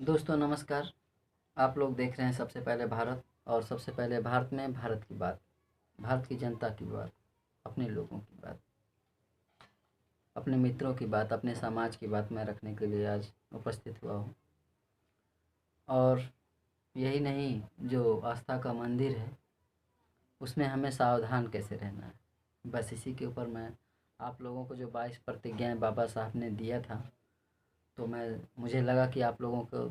दोस्तों नमस्कार। आप लोग देख रहे हैं सबसे पहले भारत, और सबसे पहले भारत में भारत की बात, भारत की जनता की बात, अपने लोगों की बात, अपने मित्रों की बात, अपने समाज की बात मैं रखने के लिए आज उपस्थित हुआ हूँ। और यही नहीं, जो आस्था का मंदिर है उसमें हमें सावधान कैसे रहना है, बस इसी के ऊपर मैं आप लोगों को जो 22 प्रतिज्ञाएं बाबा साहब ने दिया था, तो मुझे लगा कि आप लोगों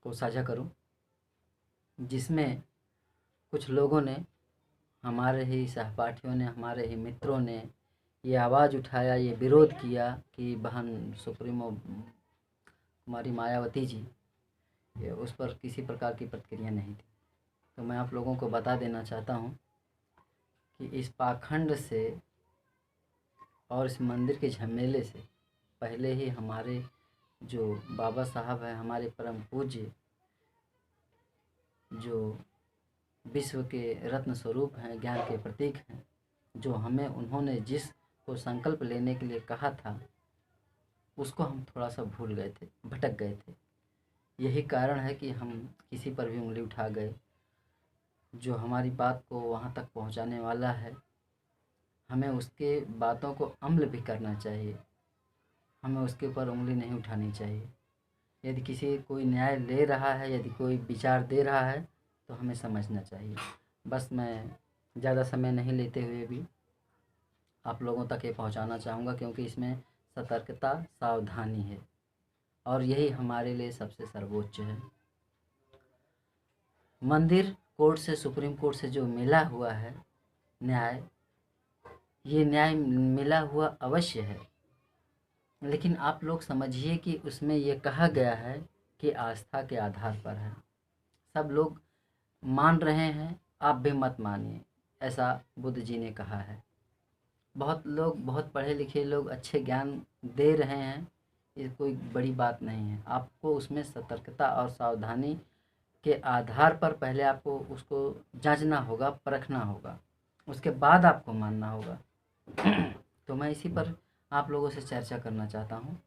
को साझा करूं, जिसमें कुछ लोगों ने, हमारे ही सहपाठियों ने, हमारे ही मित्रों ने ये आवाज़ उठाया, ये विरोध किया कि बहन सुप्रीमो कुमारी मायावती जी, ये उस पर किसी प्रकार की प्रतिक्रिया नहीं थी। तो मैं आप लोगों को बता देना चाहता हूँ कि इस पाखंड से और इस मंदिर के झमेले से पहले ही हमारे जो बाबा साहब हैं, हमारे परम पूज्य, जो विश्व के रत्न स्वरूप हैं, ज्ञान के प्रतीक हैं, जो हमें उन्होंने जिस को संकल्प लेने के लिए कहा था, उसको हम थोड़ा सा भूल गए थे, भटक गए थे। यही कारण है कि हम किसी पर भी उंगली उठा गए। जो हमारी बात को वहाँ तक पहुँचाने वाला है, हमें उसके बातों को अमल भी करना चाहिए, हमें उसके ऊपर उंगली नहीं उठानी चाहिए। यदि किसी कोई न्याय ले रहा है, यदि कोई विचार दे रहा है, तो हमें समझना चाहिए। बस मैं ज़्यादा समय नहीं लेते हुए भी आप लोगों तक ये पहुंचाना चाहूँगा, क्योंकि इसमें सतर्कता, सावधानी है, और यही हमारे लिए सबसे सर्वोच्च है। मंदिर कोर्ट से, सुप्रीम कोर्ट से जो मिला हुआ है न्याय, ये न्याय मिला हुआ अवश्य है, लेकिन आप लोग समझिए कि उसमें ये कहा गया है कि आस्था के आधार पर है। सब लोग मान रहे हैं, आप भी मत मानिए, ऐसा बुद्ध जी ने कहा है। बहुत लोग, बहुत पढ़े लिखे लोग अच्छे ज्ञान दे रहे हैं, ये कोई बड़ी बात नहीं है। आपको उसमें सतर्कता और सावधानी के आधार पर पहले आपको उसको जांचना होगा, परखना होगा, उसके बाद आपको मानना होगा। तो मैं इसी पर आप लोगों से चर्चा करना चाहता हूँ।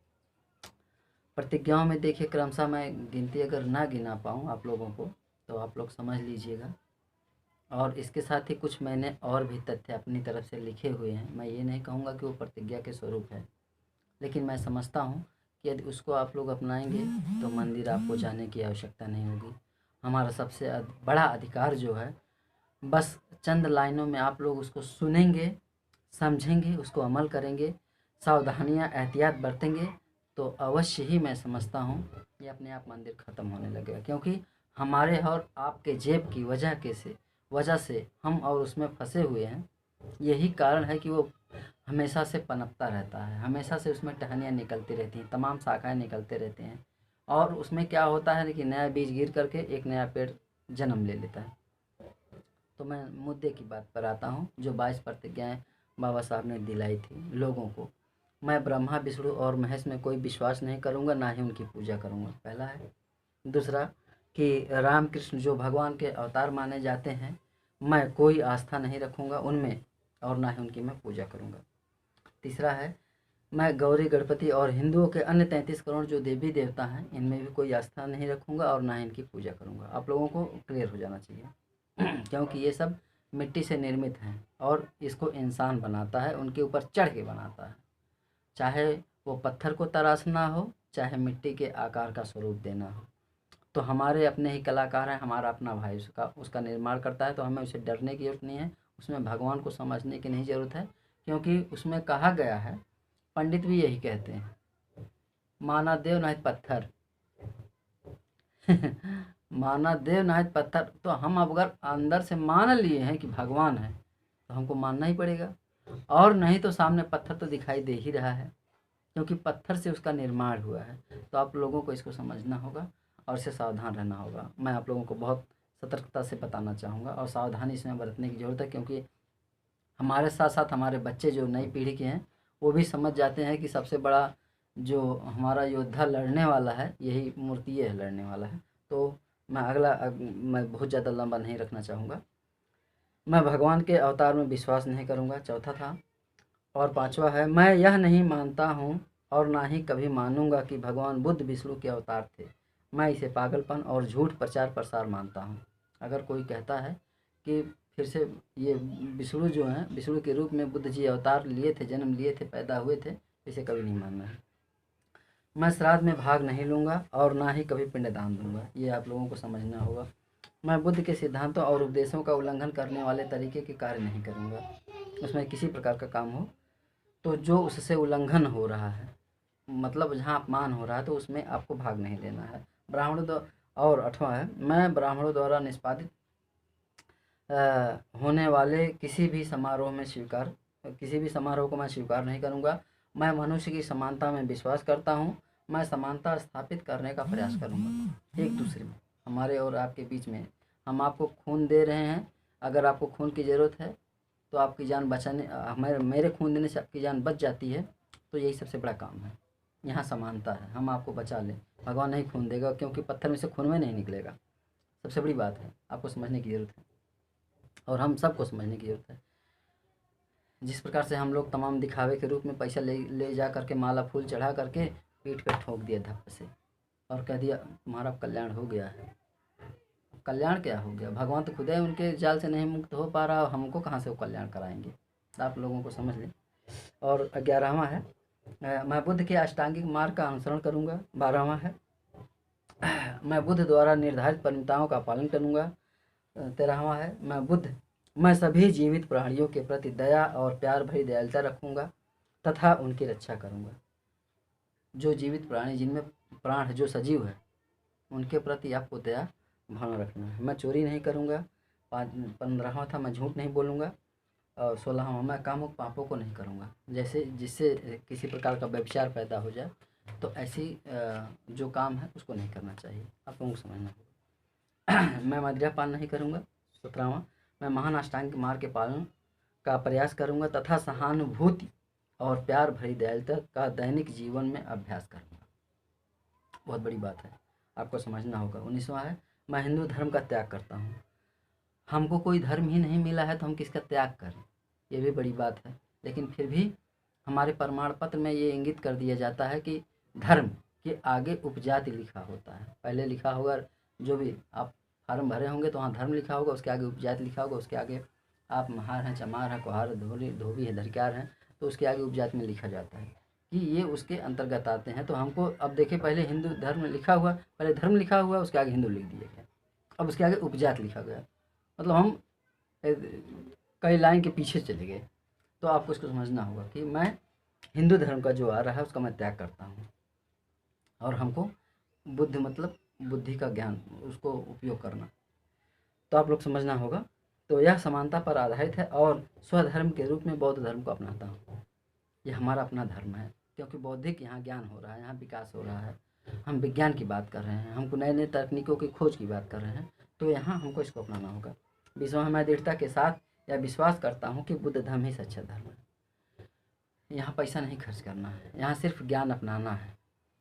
प्रतिज्ञाओं में देखिए, क्रमशः मैं गिनती अगर ना गिना पाऊँ आप लोगों को, तो आप लोग समझ लीजिएगा। और इसके साथ ही कुछ मैंने और भी तथ्य अपनी तरफ से लिखे हुए हैं। मैं ये नहीं कहूँगा कि वो प्रतिज्ञा के स्वरूप है, लेकिन मैं समझता हूँ कि यदि उसको आप लोग अपनाएंगे तो मंदिर आपको जाने की आवश्यकता नहीं होगी। हमारा सबसे बड़ा अधिकार जो है, बस चंद लाइनों में आप लोग उसको सुनेंगे, समझेंगे, उसको अमल करेंगे, सावधानियाँ एहतियात बरतेंगे, तो अवश्य ही मैं समझता हूँ ये अपने आप मंदिर ख़त्म होने लगेगा। क्योंकि हमारे और आपके जेब की वजह से हम और उसमें फंसे हुए हैं। यही कारण है कि वो हमेशा से पनपता रहता है, हमेशा से उसमें टहनियाँ निकलती रहती हैं, तमाम शाखाएँ निकलते रहते हैं, और उसमें क्या होता है कि नया बीज गिर करके एक नया पेड़ जन्म ले लेता है। तो मैं मुद्दे की बात पर आता हूँ, जो 22 प्रतिज्ञाएँ बाबा साहब ने दिलाई थी लोगों को। मैं ब्रह्मा, विष्णु और महेश में कोई विश्वास नहीं करूँगा, ना ही उनकी पूजा करूँगा, पहला है। दूसरा, कि रामकृष्ण जो भगवान के अवतार माने जाते हैं, मैं कोई आस्था नहीं रखूँगा उनमें, और ना ही उनकी मैं पूजा करूँगा। तीसरा है, मैं गौरी, गणपति और हिंदुओं के अन्य 33 करोड़ जो देवी देवता हैं, इनमें भी कोई आस्था नहीं रखूँगा और ना ही इनकी पूजा करूँगा। आप लोगों को क्लियर हो जाना चाहिए। क्योंकि ये सब मिट्टी से निर्मित हैं, और इसको इंसान बनाता है, उनके ऊपर चढ़ के बनाता है। चाहे वो पत्थर को तराशना हो, चाहे मिट्टी के आकार का स्वरूप देना हो। तो हमारे अपने ही कलाकार हैं, हमारा अपना भाई उसका निर्माण करता है, तो हमें उसे डरने की ज़रूरत नहीं है, उसमें भगवान को समझने की नहीं ज़रूरत है। क्योंकि उसमें कहा गया है, पंडित भी यही कहते हैं, माना देव नहीं पत्थर। माना देव नहीं पत्थर। तो हम अगर अंदर से मान लिए हैं कि भगवान है, तो हमको मानना ही पड़ेगा, और नहीं तो सामने पत्थर तो दिखाई दे ही रहा है, क्योंकि पत्थर से उसका निर्माण हुआ है। तो आप लोगों को इसको समझना होगा और इससे सावधान रहना होगा। मैं आप लोगों को बहुत सतर्कता से बताना चाहूँगा, और सावधानी इसमें बरतने की ज़रूरत है, क्योंकि हमारे साथ साथ हमारे बच्चे जो नई पीढ़ी के हैं, वो भी समझ जाते हैं कि सबसे बड़ा जो हमारा योद्धा लड़ने वाला है, यही मूर्ति है लड़ने वाला है। तो मैं बहुत ज़्यादा लंबा नहीं रखना चाहूँगा। मैं भगवान के अवतार में विश्वास नहीं करूँगा, चौथा था। और पांचवा है, मैं यह नहीं मानता हूँ और ना ही कभी मानूंगा कि भगवान बुद्ध विष्णु के अवतार थे। मैं इसे पागलपन और झूठ प्रचार प्रसार मानता हूँ। अगर कोई कहता है कि फिर से ये विष्णु जो हैं, विष्णु के रूप में बुद्ध जी अवतार लिए थे, जन्म लिए थे, पैदा हुए थे, इसे कभी नहीं मानना है। मैं श्राद्ध में भाग नहीं लूँगा और ना ही कभी पिंडदान दूंगा, ये आप लोगों को समझना होगा। मैं बुद्ध के सिद्धांतों और उपदेशों का उल्लंघन करने वाले तरीके के कार्य नहीं करूँगा। उसमें किसी प्रकार का काम हो तो जो उससे उल्लंघन हो रहा है, मतलब जहाँ अपमान हो रहा है, तो उसमें आपको भाग नहीं लेना है। ब्राह्मणों द्वारा, और 8वां है, मैं ब्राह्मणों द्वारा निष्पादित होने वाले किसी भी समारोह को मैं स्वीकार नहीं करूँगा। मैं मनुष्य की समानता में विश्वास करता हूँ। मैं समानता स्थापित करने का प्रयास करूँगा एक दूसरे में, हमारे और आपके बीच में। हम आपको खून दे रहे हैं, अगर आपको खून की ज़रूरत है तो आपकी जान बचाने, मेरे खून देने से आपकी जान बच जाती है, तो यही सबसे बड़ा काम है। यहाँ समानता है, हम आपको बचा लें। भगवान नहीं खून देगा, क्योंकि पत्थर में से खून में नहीं निकलेगा। सबसे बड़ी बात है, आपको समझने की ज़रूरत है, और हम सबको समझने की ज़रूरत है। जिस प्रकार से हम लोग तमाम दिखावे के रूप में पैसा ले ले जा करके, माला फूल चढ़ा करके पीठ पे ठोक दिया धप से, और कह दिया तुम्हारा कल्याण हो गया है। कल्याण क्या हो गया? भगवान तो खुद है उनके जाल से नहीं मुक्त हो पा रहा, हमको कहाँ से वो कल्याण कराएंगे? आप लोगों को समझ लें। और 11वां है, मैं बुद्ध के अष्टांगिक मार्ग का अनुसरण करूँगा। 12वां है, मैं बुद्ध द्वारा निर्धारित परंपराओं का पालन करूँगा। 13वां है, मैं सभी जीवित प्राणियों के प्रति दया और प्यार भरी दयालुता रखूँगा तथा उनकी रक्षा करूँगा। जो जीवित प्राणी, जिनमें प्राण है, जो सजीव है, उनके प्रति आपको दया भावना रखना है। मैं चोरी नहीं करूँगा। 15वां था, मैं झूठ नहीं बोलूँगा। और 16वां, मैं कामुक पापों को नहीं करूँगा, जैसे जिससे किसी प्रकार का व्यभिचार पैदा हो जाए, तो ऐसी जो काम है उसको नहीं करना चाहिए, आप लोगों को समझना होगा। मैं मदिरापान नहीं करूँगा। 17वां, मैं महान अष्टांगिक मार्ग के पालन का प्रयास करूँगा तथा सहानुभूति और प्यार भरी दयालुता का दैनिक जीवन में अभ्यास करूँगा। बहुत बड़ी बात है, आपको समझना होगा। 19वां है, मैं हिंदू धर्म का त्याग करता हूँ। हमको कोई धर्म ही नहीं मिला है तो हम किसका त्याग करें, ये भी बड़ी बात है। लेकिन फिर भी हमारे प्रमाण पत्र में ये इंगित कर दिया जाता है कि धर्म के आगे उपजाति लिखा होता है। पहले लिखा होगा, जो भी आप फार्म भरे होंगे तो वहाँ धर्म लिखा होगा, उसके आगे उपजाति लिखा होगा, उसके आगे आप महार हैं, चमार हैं, कुहार, धोबी है, धरक्यार हैं, तो उसके आगे उपजाति में लिखा जाता है कि ये उसके अंतर्गत आते हैं। तो हमको अब देखिए, पहले हिंदू धर्म लिखा हुआ, पहले धर्म लिखा हुआ, उसके आगे हिंदू लिख दिया गया, अब उसके आगे उपजाति लिखा गया, मतलब हम कई लाइन के पीछे चले गए। तो आपको इसको समझना होगा कि मैं हिंदू धर्म का जो आ रहा है उसका मैं त्याग करता हूँ, और हमको बुद्ध मतलब बुद्धि का ज्ञान, उसको उपयोग करना, तो आप लोग समझना होगा। तो यह समानता पर आधारित है, और स्वधर्म के रूप में बौद्ध धर्म को अपनाता हूँ। ये हमारा अपना धर्म है, क्योंकि बौद्धिक यहाँ ज्ञान हो रहा है, यहाँ विकास हो रहा है, हम विज्ञान की बात कर रहे हैं, हमको नए नए तकनीकों की खोज की बात कर रहे हैं, तो यहाँ हमको इसको अपनाना होगा। 20वां, मैं दृढ़ता के साथ यह विश्वास करता हूँ कि बुद्ध धर्म ही सच्चा धर्म है। यहाँ पैसा नहीं खर्च करना है, यहाँ सिर्फ ज्ञान अपनाना है।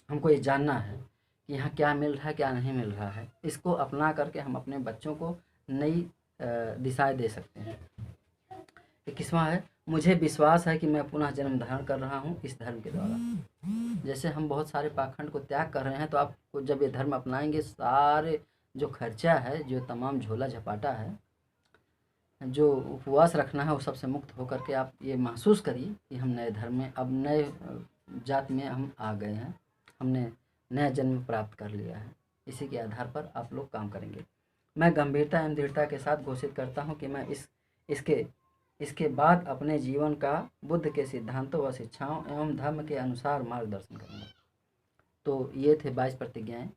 हमको ये जानना है कि यहाँ क्या मिल रहा है, क्या नहीं मिल रहा है। इसको अपना करके हम अपने बच्चों को नई दिशाएं दे सकते हैं। 21वां है, मुझे विश्वास है कि मैं पुनः जन्म धारण कर रहा हूँ इस धर्म के द्वारा। जैसे हम बहुत सारे पाखंड को त्याग कर रहे हैं, तो आपको जब ये धर्म अपनाएंगे, सारे जो खर्चा है, जो तमाम झोला झपाटा है, जो उपवास रखना है, वो सबसे मुक्त होकर के आप ये महसूस करिए कि हम नए धर्म में, अब नए जात में हम आ गए हैं, हमने नया जन्म प्राप्त कर लिया है। इसी के आधार पर आप लोग काम करेंगे। मैं गंभीरता एवं दृढ़ता के साथ घोषित करता हूँ कि मैं इसके बाद अपने जीवन का बुद्ध के सिद्धांतों व शिक्षाओं एवं धर्म के अनुसार मार्गदर्शन करूँगा। तो ये थे 22 प्रतिज्ञाएँ।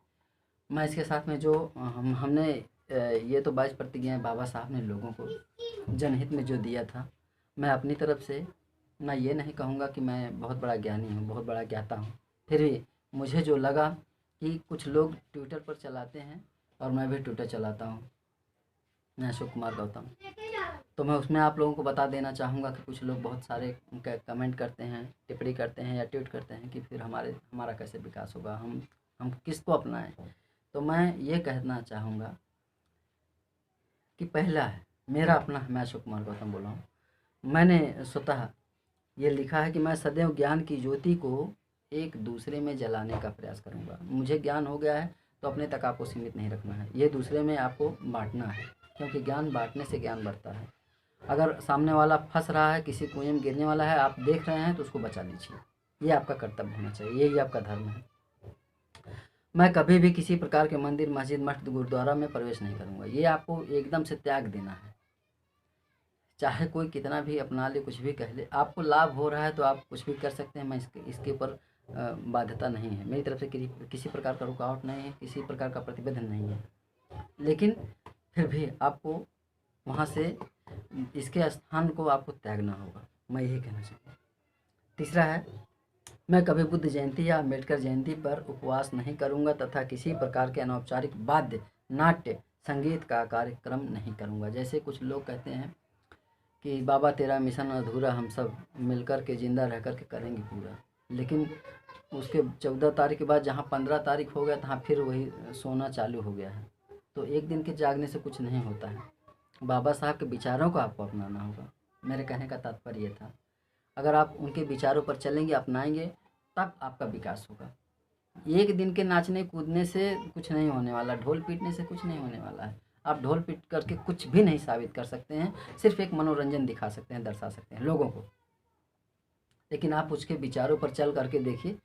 मैं इसके साथ में जो हमने ये तो 22 प्रतिज्ञाएँ बाबा साहब ने लोगों को जनहित में जो दिया था। मैं अपनी तरफ से मैं ये नहीं कहूँगा कि मैं बहुत बड़ा ज्ञानी हूँ, बहुत बड़ा ज्ञाता हूँ, फिर भी मुझे जो लगा कि कुछ लोग ट्विटर पर चलाते हैं, और मैं भी ट्विटर चलाता हूँ, मैं अशोक कुमार गौतम, तो मैं उसमें आप लोगों को बता देना चाहूँगा कि कुछ लोग बहुत सारे कमेंट करते हैं, टिप्पणी करते हैं या ट्वीट करते हैं कि फिर हमारा कैसे विकास होगा, हम किसको अपनाएं। तो मैं ये कहना चाहूँगा कि पहला है मेरा अपना, मैं अशोक कुमार गौतम बोल रहा हूँ। मैंने स्वतः ये लिखा है कि मैं सदैव ज्ञान की ज्योति को एक दूसरे में जलाने का प्रयास करूँगा। मुझे ज्ञान हो गया है तो अपने तक आपको सीमित नहीं रखना है, ये दूसरे में आपको बाँटना है, क्योंकि ज्ञान बाँटने से ज्ञान बढ़ता है। अगर सामने वाला फँस रहा है, किसी कुएँ में गिरने वाला है, आप देख रहे हैं तो उसको बचा लीजिए, ये आपका कर्तव्य होना चाहिए, यही आपका धर्म है। मैं कभी भी किसी प्रकार के मंदिर, मस्जिद, मठ, गुरुद्वारा में प्रवेश नहीं करूँगा, ये आपको एकदम से त्याग देना है। चाहे कोई कितना भी अपना ले, कुछ भी कह ले, आपको लाभ हो रहा है तो आप कुछ भी कर सकते हैं। मैं इसके ऊपर बाध्यता नहीं है, मेरी तरफ से किसी प्रकार का रुकावट नहीं है, किसी प्रकार का प्रतिबंध नहीं है। लेकिन फिर भी आपको वहाँ से इसके स्थान को आपको त्यागना होगा, मैं यही कहना चाहूँगा। तीसरा है, मैं कभी बुद्ध जयंती या अम्बेडकर जयंती पर उपवास नहीं करूँगा तथा किसी प्रकार के अनौपचारिक वाद्य, नाट्य, संगीत का कार्यक्रम नहीं करूँगा। जैसे कुछ लोग कहते हैं कि बाबा तेरा मिशन अधूरा, हम सब मिलकर के ज़िंदा रह कर के करेंगे पूरा, लेकिन उसके 14 तारीख के बाद जहाँ 15 तारीख हो गया तहाँ फिर वही सोना चालू हो गया है। तो एक दिन के जागने से कुछ नहीं होता है, बाबा साहब के विचारों को आपको अपनाना होगा। मेरे कहने का तात्पर्य ये था, अगर आप उनके विचारों पर चलेंगे, अपनाएंगे, तब आपका विकास होगा। एक दिन के नाचने कूदने से कुछ नहीं होने वाला, ढोल पीटने से कुछ नहीं होने वाला है। आप ढोल पीट करके कुछ भी नहीं साबित कर सकते हैं, सिर्फ एक मनोरंजन दिखा सकते हैं, दर्शा सकते हैं लोगों को। लेकिन आप उसके विचारों पर चल करके देखिए,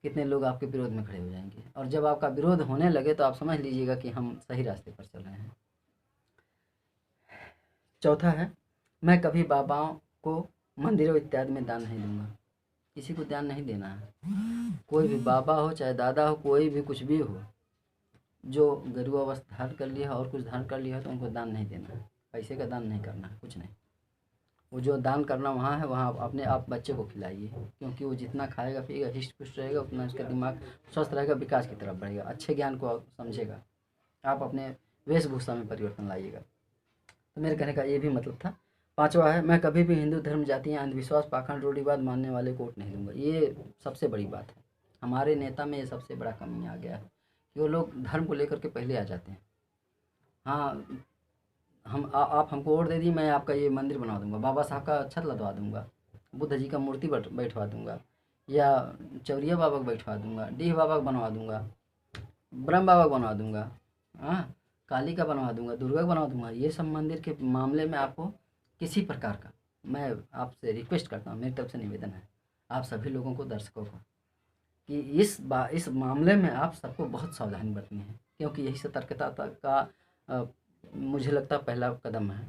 कितने लोग आपके विरोध में खड़े हो जाएंगे, और जब आपका विरोध होने लगे तो आप समझ लीजिएगा कि हम सही रास्ते पर चल रहे हैं। चौथा है, मैं कभी बाबाओं को मंदिरों इत्यादि में दान नहीं दूंगा। किसी को दान नहीं देना है, कोई भी बाबा हो चाहे दादा हो, कोई भी कुछ भी हो, जो गरीब अवस्था धारण कर लिया है और कुछ धारण कर लिया है तो उनको दान नहीं देना है, पैसे का दान नहीं करना है, कुछ नहीं। वो जो दान करना वहाँ है, वहाँ अपने आप बच्चे को खिलाइए, क्योंकि वो जितना खाएगा पिएगा, हिष्ट पुष्ट रहेगा, उतना उसका दिमाग स्वस्थ रहेगा, विकास की तरफ बढ़ेगा, अच्छे ज्ञान को समझेगा। आप अपने वेशभूषा में परिवर्तन लाइएगा। तो मेरे कहने का ये भी मतलब था। पांचवा है, मैं कभी भी हिंदू धर्म, जातियाँ, अंधविश्वास, पाखंड, रूढ़िवाद मानने वाले को वोट नहीं दूंगा। ये सबसे बड़ी बात है, हमारे नेता में ये सबसे बड़ा कमी आ गया है कि वो लोग धर्म को लेकर के पहले आ जाते हैं। हाँ, आप हमको वोट दे दी, मैं आपका ये मंदिर बनवा दूंगा, बाबा साहब का छत लदवा दूंगा, बुद्ध जी का मूर्ति बैठवा दूंगा, या चौरिया बाबा को बैठवा दूंगा, डीह बाबा को बनवा दूंगा, ब्रह्म बाबा को बनवा दूंगा, हाँ, काली का बनवा दूंगा, दुर्गा का बनवा दूंगा। ये सब मंदिर के मामले में आपको किसी प्रकार का, मैं आपसे रिक्वेस्ट करता हूँ, मेरी तरफ से निवेदन है आप सभी लोगों को, दर्शकों को, कि इस मामले में आप सबको बहुत सावधानी बरतनी है, क्योंकि यही सतर्कता का मुझे लगता है पहला कदम है।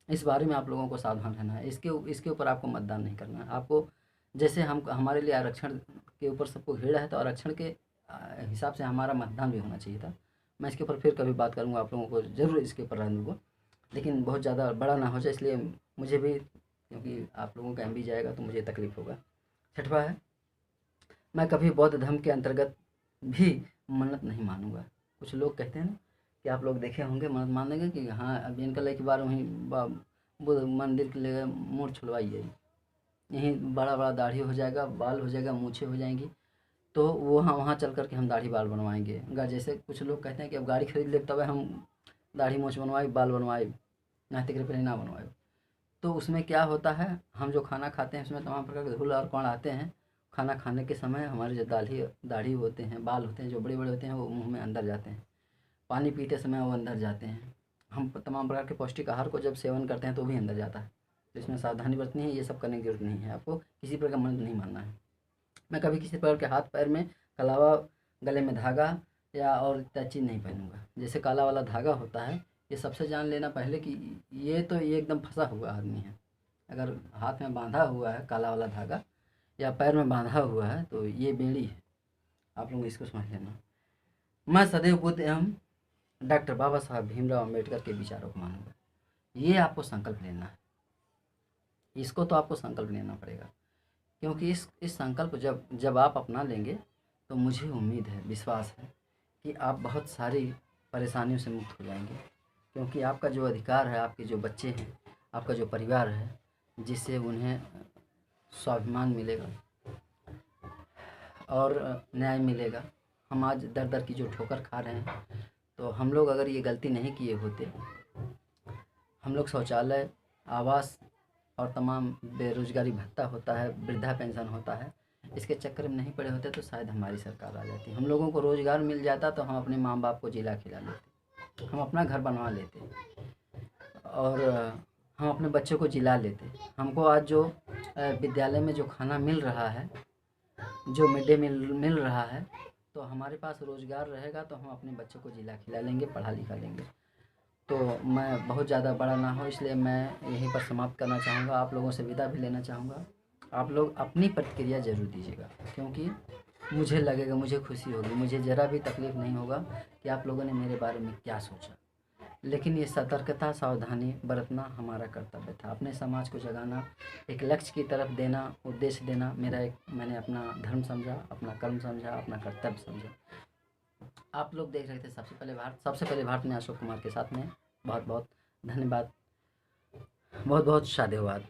इस बारे में आप लोगों को सावधान रहना है। इसके ऊपर आपको मतदान नहीं करना है। आपको जैसे हम हमारे लिए आरक्षण के ऊपर सबको घेरा है, तो आरक्षण के हिसाब से हमारा मतदान भी होना चाहिए था। मैं इसके ऊपर फिर कभी बात करूँगा, आप लोगों को ज़रूर इसके ऊपर रहने दूँगा, लेकिन बहुत ज़्यादा बड़ा ना हो जाए, इसलिए मुझे भी, क्योंकि आप लोगों का एमबी जाएगा तो मुझे तकलीफ होगा। छठवा है, मैं कभी बौद्ध धर्म के अंतर्गत भी मन्नत नहीं मानूंगा। कुछ लोग कहते हैं ना कि आप लोग देखे होंगे, मन्नत मान देंगे कि हाँ अब इनका एक बार वहीं बुद्ध मंदिर के लिए मूड छुड़वाइए, यहीं बड़ा बड़ा दाढ़ी हो जाएगा, बाल हो जाएगा, मूछें हो जाएंगी, तो वो वहाँ चल कर के हम दाढ़ी बाल बनवाएंगे। जैसे कुछ लोग कहते हैं कि अब गाड़ी खरीद ले तब हम दाढ़ी मूछ बनवाए, बाल बनवाए, नाते के पहले ना बनवाए। तो उसमें क्या होता है, हम जो खाना खाते हैं उसमें तमाम प्रकार के धूल और कण आते हैं। खाना खाने के समय हमारे जो दाढ़ी होते हैं, बाल होते हैं, जो बड़े बड़े होते हैं, वो मुंह में अंदर जाते हैं। पानी पीते समय वो अंदर जाते हैं। हम तमाम प्रकार के पौष्टिक आहार को जब सेवन करते हैं तो भी अंदर जाता है। तो इसमें सावधानी बरतनी है, ये सब करने की जरूरत नहीं है, आपको किसी प्रकार मदद नहीं मानना है। मैं कभी किसी प्रकार के हाथ पैर में कलावा, गले में धागा या और इत्यादि चीज़ नहीं पहनूंगा। जैसे काला वाला धागा होता है, ये सबसे जान लेना पहले कि ये एकदम फंसा हुआ आदमी है। अगर हाथ में बांधा हुआ है काला वाला धागा या पैर में बांधा हुआ है तो ये बेड़ी है, आप लोग इसको समझ लेना। मैं सदैव बुद्ध एवं डॉक्टर बाबा साहब भीमराव अम्बेडकर के विचारों को मानूंगा। ये आपको संकल्प लेना है, इसको तो आपको संकल्प लेना पड़ेगा, क्योंकि इस संकल्प जब आप अपना लेंगे तो मुझे उम्मीद है, विश्वास है कि आप बहुत सारी परेशानियों से मुक्त हो जाएंगे। क्योंकि आपका जो अधिकार है, आपके जो बच्चे हैं, आपका जो परिवार है, जिससे उन्हें स्वाभिमान मिलेगा और न्याय मिलेगा। हम आज दर दर की जो ठोकर खा रहे हैं, तो हम लोग अगर ये गलती नहीं किए होते, हम लोग शौचालय, आवास और तमाम बेरोजगारी भत्ता होता है, वृद्धा पेंशन होता है, इसके चक्कर में नहीं पड़े होते तो शायद हमारी सरकार आ जाती। हम लोगों को रोज़गार मिल जाता तो हम अपने माँ बाप को जिला खिला लेते, हम अपना घर बनवा लेते और हम अपने बच्चों को जिला लेते। हमको आज जो विद्यालय में जो खाना मिल रहा है, जो मिड डे मील मिल रहा है, तो हमारे पास रोज़गार रहेगा तो हम अपने बच्चों को जिला खिला लेंगे, पढ़ा लिखा लेंगे। तो मैं बहुत ज़्यादा बड़ा ना हो, इसलिए मैं यहीं पर समाप्त करना चाहूँगा। आप लोगों से विदा भी लेना चाहूँगा। आप लोग अपनी प्रतिक्रिया ज़रूर दीजिएगा, क्योंकि मुझे लगेगा, मुझे खुशी होगी, मुझे ज़रा भी तकलीफ़ नहीं होगा कि आप लोगों ने मेरे बारे में क्या सोचा। लेकिन ये सतर्कता, सावधानी बरतना हमारा कर्तव्य था। अपने समाज को जगाना, एक लक्ष्य की तरफ देना, उद्देश्य देना मैंने अपना धर्म समझा, अपना कर्म समझा, अपना कर्तव्य समझा। आप लोग देख रहे थे सबसे पहले भारत में अशोक कुमार के साथ में। बहुत बहुत धन्यवाद, बहुत बहुत साधुवाद।